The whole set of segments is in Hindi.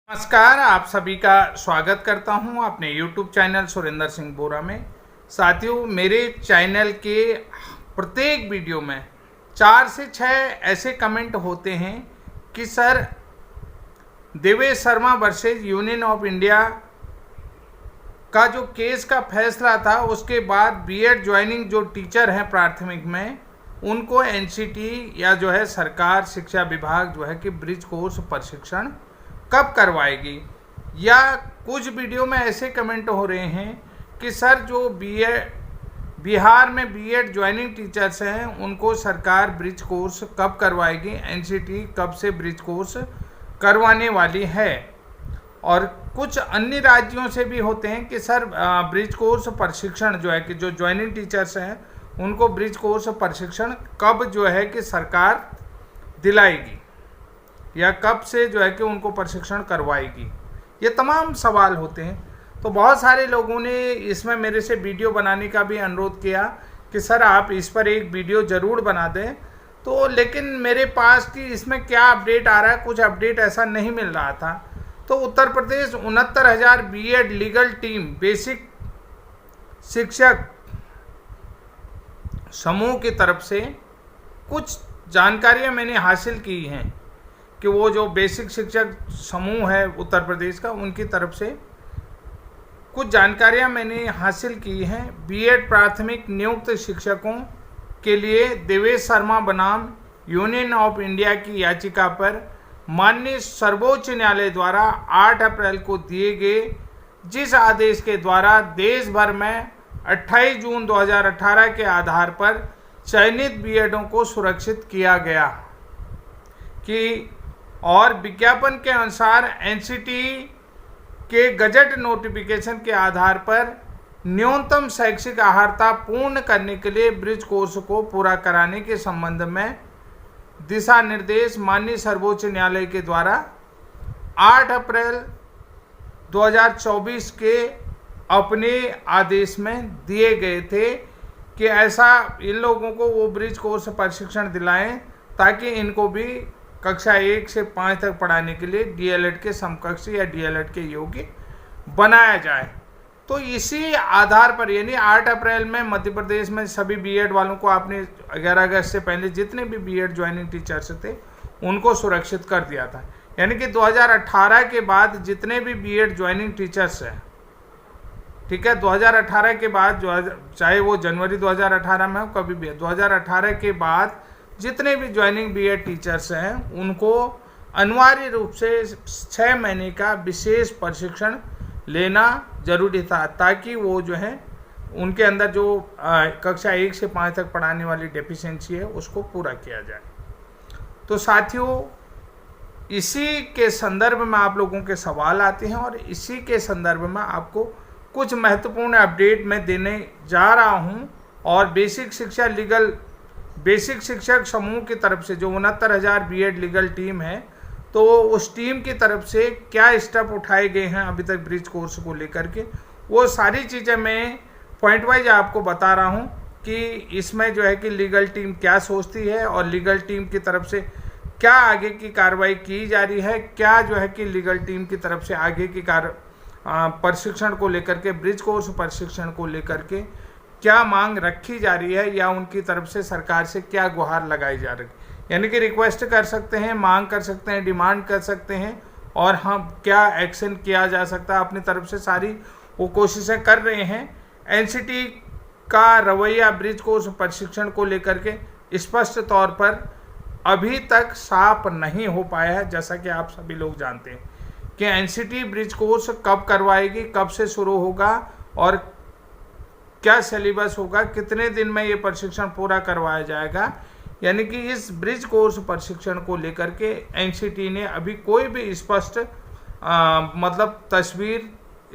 नमस्कार, आप सभी का स्वागत करता हूं अपने YouTube चैनल सुरेंद्र सिंह बोरा में। साथियों, मेरे चैनल के प्रत्येक वीडियो में 4 से 6 ऐसे कमेंट होते हैं कि sir, Devesh Sharma versus union of India का जो केस का फैसला था, उसके बाद बीएड ज्वाइनिंग जो टीचर हैं प्राथमिक में, उनको एनसीटी या जो है सरकार शिक्षा विभाग जो है कि ब्रिज कोर्स प्रशिक्षण कब करवाएगी। या कुछ वीडियो में ऐसे कमेंट हो रहे हैं कि सर, जो बिहार में बीएड ज्वाइनिंग टीचर्स हैं उनको सरकार ब्रिज कोर्स कब करवाएगी, एनसीटी कब से ब्रिज कोर्स करवाने वाली है। और कुछ अन्य राज्यों से भी होते हैं कि सर, ब्रिज कोर्स प्रशिक्षण जो है कि जो ज्वाइनिंग टीचर्स हैं उनको ब्रिज कोर्स प्रशिक्षण कब जो है कि सरकार दिलाएगी या कब से जो है कि उनको प्रशिक्षण करवाएगी। ये तमाम सवाल होते हैं। तो बहुत सारे लोगों ने इसमें मेरे से वीडियो बनाने का भी अनुरोध किया कि सर, आप इस पर एक वीडियो ज़रूर बना दें। तो लेकिन मेरे पास कि इसमें क्या अपडेट आ रहा है, कुछ अपडेट ऐसा नहीं मिल रहा था। तो Uttar Pradesh 69,000 BEd legal team basic शिक्षक समूह की तरफ से कुछ जानकारियां मैंने हासिल की हैं कि वो जो बेसिक शिक्षक समूह है उत्तर प्रदेश का, उनकी तरफ से कुछ जानकारियां मैंने हासिल की हैं। बीएड प्राथमिक नियुक्त शिक्षकों के लिए देवेश शर्मा बनाम यूनियन ऑफ इंडिया की याचिका पर माननीय सर्वोच्च न्यायालय द्वारा 8 अप्रैल को दिए गए जिस आदेश के द्वारा देश भर में 28 जून 2018 के आधार पर चयनित बीएडों को सुरक्षित किया गया कि और विज्ञापन के अनुसार एनसीटी के गजट नोटिफिकेशन के आधार पर न्यूनतम शैक्षिक अर्हता पूर्ण करने के लिए ब्रिज कोर्स को पूरा कराने के संबंध में दिशा निर्देश माननीय सर्वोच्च न्यायालय के द्वारा 8 अप्रैल 2024 के अपने आदेश में दिए गए थे कि ऐसा इन लोगों को वो ब्रिज कोर्स प्रशिक्षण दिलाएं ताकि इनको भी कक्षा 1 से 5 तक पढ़ाने के लिए डीएलएड के समकक्ष या डीएलएड के योग्य बनाया जाए। तो इसी आधार पर यानी 8 अप्रैल में मध्य प्रदेश में सभी बीएड वालों को आपने 11 अगस्त से पहले जितने भी बीएड ज्वाइनिंग टीचर्स थे उनको सुरक्षित कर दिया था। यानी कि 2018 के बाद जितने भी बीएड ज्वाइनिंग टीचर्स हैं, ठीक है, 2018 के बाद जो चाहे वो जनवरी 2018 में हो कभी भी, 2018 के बाद जितने भी ज्वाइनिंग बीएड टीचर्स हैं उनको अनिवार्य रूप से 6 महीने का विशेष प्रशिक्षण लेना जरूरी था ताकि वो जो है उनके अंदर जो कक्षा 1 से 5 तक पढ़ाने वाली डेफिशिएंसी है उसको पूरा किया जाए। तो साथियों, इसी के संदर्भ में आप लोगों के सवाल आते हैं और इसी के संदर्भ में आपको कुछ महत्वपूर्ण अपडेट मैं देने जा रहा हूं। और बेसिक शिक्षक समूह की तरफ से जो 69,000 बीएड लीगल टीम है, तो उस टीम की तरफ से क्या स्टेप उठाए गए हैं अभी तक ब्रिज कोर्स को लेकर के, वो सारी चीज़ें मैं पॉइंट वाइज आपको बता रहा हूं कि इसमें जो है कि लीगल टीम क्या सोचती है और लीगल टीम की तरफ से क्या आगे की कार्रवाई की जा रही है, क्या जो है कि लीगल टीम की तरफ से आगे की प्रशिक्षण को लेकर के, ब्रिज कोर्स प्रशिक्षण को लेकर के क्या मांग रखी जा रही है या उनकी तरफ से सरकार से क्या गुहार लगाई जा रही है। यानी कि रिक्वेस्ट कर सकते हैं, मांग कर सकते हैं, डिमांड कर सकते हैं और हम क्या एक्शन किया जा सकता है, अपनी तरफ से सारी वो कोशिशें कर रहे हैं। एनसीटी का रवैया ब्रिज कोर्स प्रशिक्षण को लेकर के स्पष्ट तौर पर अभी तक साफ नहीं हो पाया है। जैसा कि आप सभी लोग जानते हैं कि एनसीटी ब्रिज कोर्स कब करवाएगी, कब से शुरू होगा और क्या सिलेबस होगा, कितने दिन में ये प्रशिक्षण पूरा करवाया जाएगा। यानी कि इस ब्रिज कोर्स प्रशिक्षण को लेकर के एनसीटी ने अभी कोई भी स्पष्ट मतलब तस्वीर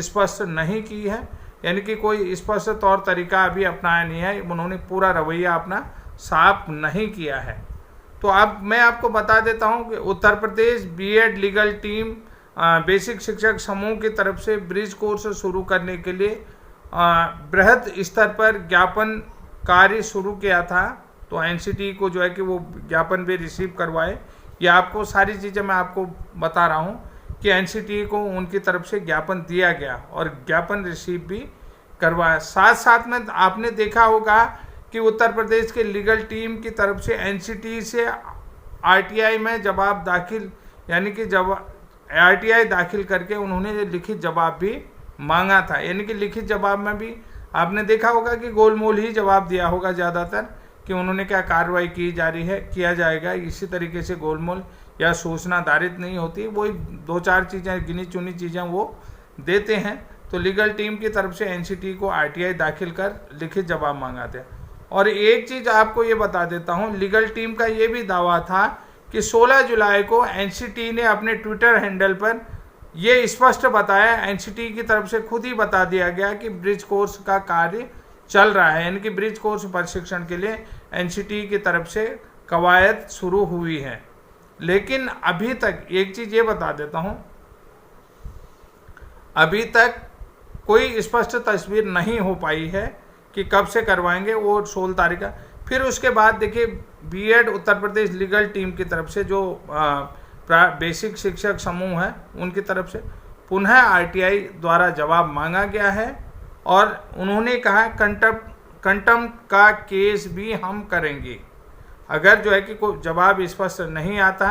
स्पष्ट नहीं की है, यानी कि कोई स्पष्ट तौर तरीका अभी अपनाया नहीं है, उन्होंने पूरा रवैया अपना साफ नहीं किया है। तो अब मैं आपको बता देता हूं कि Uttar Pradesh BEd legal team basic शिक्षक समूह की तरफ से ब्रिज कोर्स शुरू करने के लिए बृहद स्तर पर ज्ञापन कार्य शुरू किया था। तो एनसीटी को जो है कि वो ज्ञापन भी रिसीव करवाए। ये आपको सारी चीज़ें मैं आपको बता रहा हूँ कि एनसीटी को उनकी तरफ से ज्ञापन दिया गया और ज्ञापन रिसीव भी करवाया। साथ साथ में आपने देखा होगा कि उत्तर प्रदेश के लीगल टीम की तरफ से एनसीटी से आरटीआई में जवाब दाखिल, यानी कि आरटीआई दाखिल करके उन्होंने लिखित जवाब भी मांगा था। यानी कि लिखित जवाब में भी आपने देखा होगा कि गोलमोल ही जवाब दिया होगा ज़्यादातर, कि उन्होंने क्या कार्रवाई की जा रही है, किया जाएगा, इसी तरीके से गोलमोल या सूचना धारित नहीं होती। वही 2-4 चीज़ें, गिनी चुनी चीज़ें वो देते हैं। तो लीगल टीम की तरफ से एनसीटी को आरटीआई दाखिल कर लिखित जवाब मांगा था। और एक चीज़ आपको ये बता देता हूँ, लीगल टीम का ये भी दावा था कि 16 जुलाई को एनसीटी ने अपने ट्विटर हैंडल पर ये स्पष्ट बताया, एनसीटी की तरफ से खुद ही बता दिया गया कि ब्रिज कोर्स का कार्य चल रहा है, यानी कि ब्रिज कोर्स प्रशिक्षण के लिए एनसीटी की तरफ से कवायद शुरू हुई है। लेकिन अभी तक एक चीज़ ये बता देता हूँ, अभी तक कोई स्पष्ट तस्वीर नहीं हो पाई है कि कब से करवाएंगे, वो 16 तारीख का। फिर उसके बाद देखिए BEd Uttar Pradesh legal team की तरफ से जो बेसिक शिक्षक समूह है उनकी तरफ से पुनः आरटीआई द्वारा जवाब मांगा गया है और उन्होंने कहा कंटम्प्ट का केस भी हम करेंगे। अगर जो है कि कोई जवाब स्पष्ट नहीं आता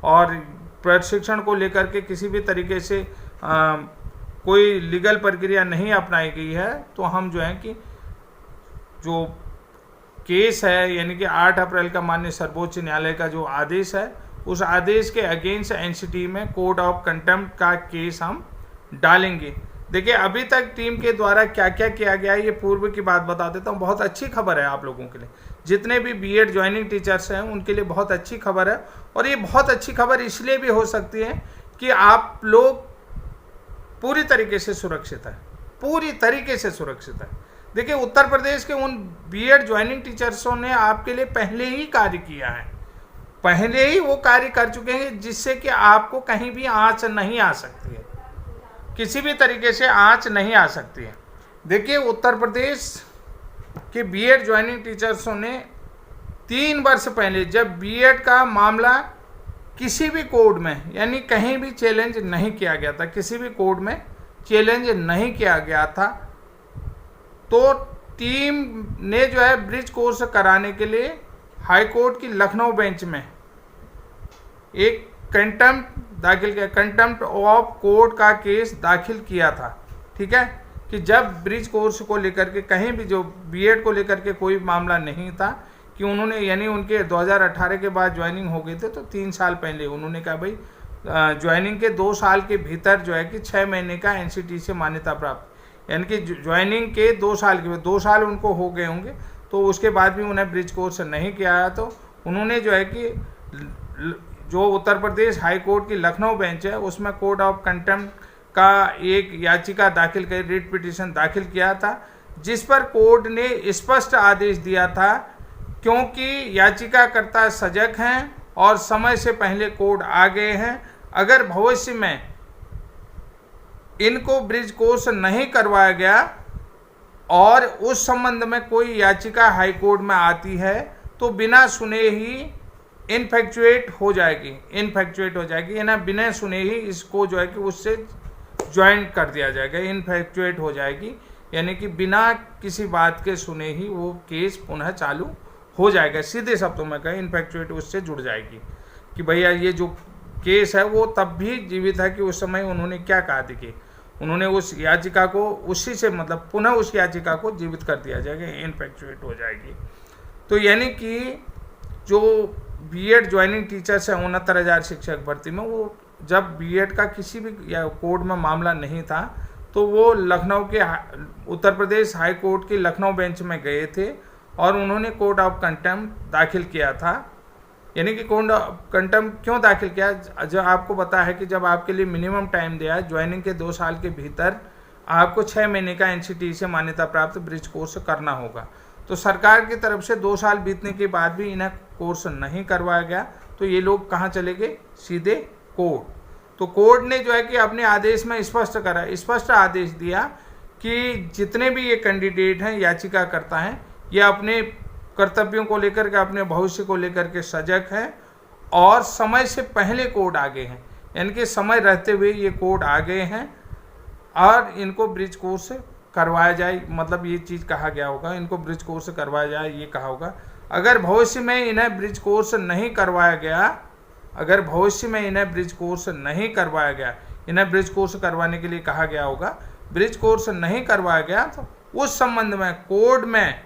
और प्रशिक्षण को लेकर के किसी भी तरीके से कोई लीगल प्रक्रिया नहीं अपनाई गई है, तो हम जो है कि जो केस है, यानी कि 8 अप्रैल का माननीय सर्वोच्च न्यायालय का जो आदेश है, उस आदेश के अगेंस्ट एनसीटी में कोड ऑफ कंटेम्प्ट का केस हम डालेंगे। देखिए अभी तक टीम के द्वारा क्या क्या किया गया है, ये पूर्व की बात बता देता हूँ। बहुत अच्छी खबर है आप लोगों के लिए, जितने भी बीएड ज्वाइनिंग टीचर्स हैं उनके लिए बहुत अच्छी खबर है। और ये बहुत अच्छी खबर इसलिए भी हो सकती है कि आप लोग पूरी तरीके से सुरक्षित है, पूरी तरीके से सुरक्षित है। देखिए उत्तर प्रदेश के उन बीएड ज्वाइनिंग टीचर्सों ने आपके लिए पहले ही कार्य किया है, पहले ही वो कार्य कर चुके हैं, जिससे कि आपको कहीं भी आंच नहीं आ सकती है, किसी भी तरीके से आंच नहीं आ सकती है। देखिए उत्तर प्रदेश के बीएड ज्वाइनिंग टीचर्सों ने 3 वर्ष पहले, जब बीएड का मामला किसी भी कोड में, यानी कहीं भी चैलेंज नहीं किया गया था, किसी भी कोड में चैलेंज नहीं किया गया था, तो टीम ने जो है ब्रिज कोर्स कराने के लिए हाई कोर्ट की लखनऊ बेंच में एक कंटेम्प्ट दाखिल किया, कंटेम्प्ट ऑफ कोर्ट का केस दाखिल किया था। ठीक है, कि जब ब्रिज कोर्स को लेकर के कहीं भी जो बीएड को लेकर के कोई मामला नहीं था, कि उन्होंने, यानी उनके 2018 के बाद ज्वाइनिंग हो गई थी, तो 3 साल पहले उन्होंने कहा भाई ज्वाइनिंग के 2 साल के भीतर जो है कि 6 महीने का एनसीटी से मान्यता प्राप्त, यानी कि ज्वाइनिंग के 2 साल के 2 साल उनको हो गए होंगे, तो उसके बाद भी उन्हें ब्रिज कोर्स नहीं किया है, तो उन्होंने जो है कि जो उत्तर प्रदेश हाई कोर्ट की लखनऊ बेंच है उसमें कोड ऑफ कंटेम्प्ट का एक याचिका दाखिल कर, रिट पिटीशन दाखिल किया था, जिस पर कोर्ट ने स्पष्ट आदेश दिया था, क्योंकि याचिकाकर्ता सजग हैं और समय से पहले कोर्ट आ गए हैं, अगर भविष्य में इनको ब्रिज कोर्स नहीं करवाया गया और उस संबंध में कोई याचिका हाई कोर्ट में आती है, तो बिना सुने ही इनफेक्चुएट हो जाएगी, यानी बिना सुने ही इसको जो है कि उससे ज्वाइन कर दिया जाएगा, इनफेक्चुएट हो जाएगी, यानी कि बिना किसी बात के सुने ही वो केस पुनः चालू हो जाएगा। सीधे शब्दों में कहें, इनफेक्चुएट उससे जुड़ जाएगी कि भैया ये जो केस है वो तब भी जीवित है कि उस समय उन्होंने क्या कहा थी, कि उन्होंने उस याचिका को उसी से, मतलब पुनः उस याचिका को जीवित कर दिया जाएगा, इनफेक्चुएट हो जाएगी। तो यानी कि जो बीएड ज्वाइनिंग टीचर्स है 69,000 शिक्षक भर्ती में, वो जब बीएड का किसी भी या कोर्ट में मामला नहीं था, तो वो लखनऊ के उत्तर प्रदेश हाई कोर्ट की लखनऊ बेंच में गए थे और उन्होंने कोड ऑफ कंटेम्प्ट दाखिल किया था। यानी कि कोड ऑफ कंटेम्प्ट क्यों दाखिल किया, जो आपको पता है कि जब आपके लिए मिनिमम टाइम दिया है, ज्वाइनिंग के 2 साल के भीतर आपको 6 महीने का एनसीटी से मान्यता प्राप्त ब्रिज कोर्स करना होगा, तो सरकार की तरफ से 2 साल बीतने के बाद भी इन्हें कोर्स नहीं करवाया गया, तो ये लोग कहाँ चले गए, सीधे कोर्ट। तो कोर्ट ने जो है कि अपने आदेश में स्पष्ट आदेश दिया कि जितने भी ये कैंडिडेट हैं, याचिकाकर्ता हैं, ये अपने कर्तव्यों को लेकर के, अपने भविष्य को लेकर के सजग हैं और समय से पहले कोर्ट आ गए हैं। यानी कि समय रहते हुए ये कोड आ गए हैं और इनको ब्रिज कोर्स करवाया जाए, मतलब ये चीज़ कहा गया होगा, इनको ब्रिज कोर्स करवाया जाए ये कहा होगा। अगर भविष्य में इन्हें ब्रिज कोर्स नहीं करवाया गया, अगर भविष्य में इन्हें ब्रिज कोर्स नहीं करवाया गया, इन्हें ब्रिज कोर्स करवाने के लिए कहा गया होगा, ब्रिज कोर्स नहीं करवाया गया तो उस संबंध में कोर्ट में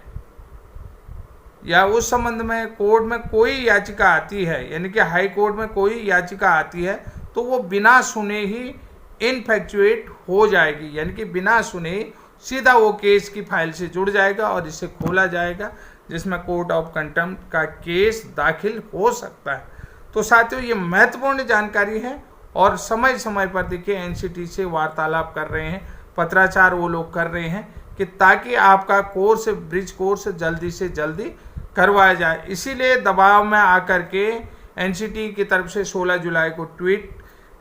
या उस संबंध में कोर्ट में कोई याचिका आती है, यानी कि हाई कोर्ट में कोई याचिका आती है तो वो बिना सुने ही इनफेक्चुएट हो जाएगी, यानी कि बिना सुने सीधा वो केस की फाइल से जुड़ जाएगा और इसे खोला जाएगा, जिसमें कोर्ट ऑफ कंटेम्प्ट का केस दाखिल हो सकता है। तो साथियों, ये महत्वपूर्ण जानकारी है और समय समय पर देखिए एनसीटी से वार्तालाप कर रहे हैं, पत्राचार वो लोग कर रहे हैं कि ताकि आपका कोर्स, ब्रिज कोर्स जल्दी से जल्दी करवाया जाए। इसीलिए दबाव में आकर के एनसीटी की तरफ से 16 जुलाई को ट्वीट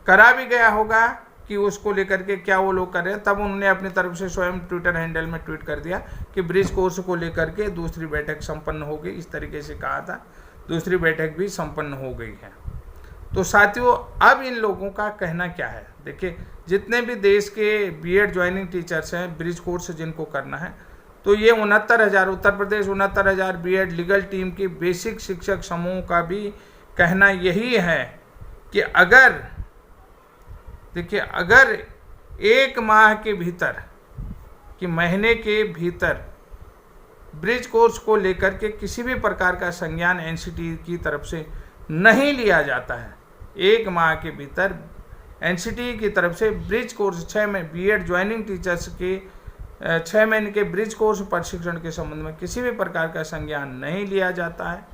करा भी गया होगा कि उसको लेकर के क्या वो लोग कर रहे हैं। तब उन्होंने अपनी तरफ से स्वयं ट्विटर हैंडल में ट्वीट कर दिया कि ब्रिज कोर्स को लेकर के दूसरी बैठक संपन्न हो गई, इस तरीके से कहा था। दूसरी बैठक भी संपन्न हो गई है। तो साथियों, अब इन लोगों का कहना क्या है? देखिए, जितने भी देश के बीएड ज्वाइनिंग टीचर्स हैं, ब्रिज कोर्स जिनको करना है, तो ये 69,000 Uttar Pradesh 69,000 BEd legal team के बेसिक शिक्षक समूह का भी कहना यही है कि अगर देखिए, अगर एक माह के भीतर कि महीने के भीतर ब्रिज कोर्स को लेकर के किसी भी प्रकार का संज्ञान एनसीटी की तरफ से नहीं लिया जाता है, एक माह के भीतर एनसीटी की तरफ से ब्रिज कोर्स 6 में बीएड ज्वाइनिंग टीचर्स के 6 महीने के ब्रिज कोर्स प्रशिक्षण के संबंध में किसी भी प्रकार का संज्ञान नहीं लिया जाता है,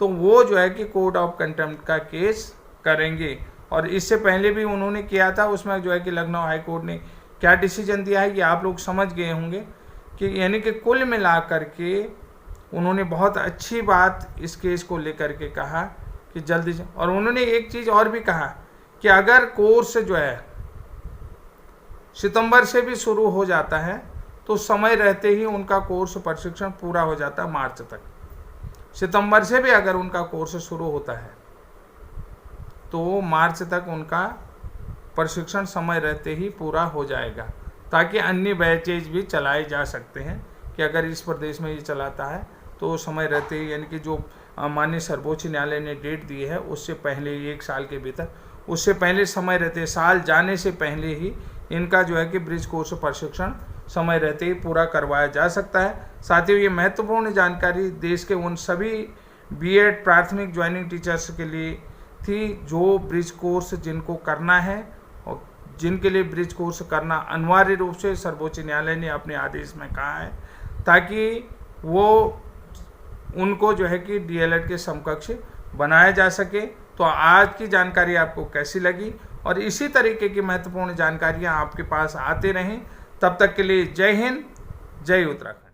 तो वो जो है कि कोर्ट ऑफ कंटेम्प्ट का केस करेंगे। और इससे पहले भी उन्होंने किया था, उसमें जो है कि लखनऊ हाई कोर्ट ने क्या डिसीजन दिया है ये आप लोग समझ गए होंगे कि यानी कि कुल मिलाकर के उन्होंने बहुत अच्छी बात इस केस को लेकर के कहा कि जल्दी से। और उन्होंने एक चीज़ और भी कहा कि अगर कोर्स जो है सितंबर से भी शुरू हो जाता है तो समय रहते ही उनका कोर्स प्रशिक्षण पूरा हो जाता है मार्च तक। सितंबर से भी अगर उनका कोर्स शुरू होता है तो मार्च तक उनका प्रशिक्षण समय रहते ही पूरा हो जाएगा, ताकि अन्य बैचेज भी चलाए जा सकते हैं कि अगर इस प्रदेश में ये चलाता है तो समय रहते ही, यानी कि जो माननीय सर्वोच्च न्यायालय ने डेट दी है उससे पहले 1 साल के भीतर, उससे पहले समय रहते, साल जाने से पहले ही इनका जो है कि ब्रिज कोर्स प्रशिक्षण समय रहते ही पूरा करवाया जा सकता है। साथियों, ये महत्वपूर्ण जानकारी देश के उन सभी बीएड प्राथमिक ज्वाइनिंग टीचर्स के लिए थी जो ब्रिज कोर्स जिनको करना है और जिनके लिए ब्रिज कोर्स करना अनिवार्य रूप से सर्वोच्च न्यायालय ने अपने आदेश में कहा है, ताकि वो उनको जो है कि डीएलएड के समकक्ष बनाया जा सके। तो आज की जानकारी आपको कैसी लगी? और इसी तरीके की महत्वपूर्ण जानकारियाँ आपके पास आते रहें। तब तक के लिए जय हिंद, जय उत्तराखंड।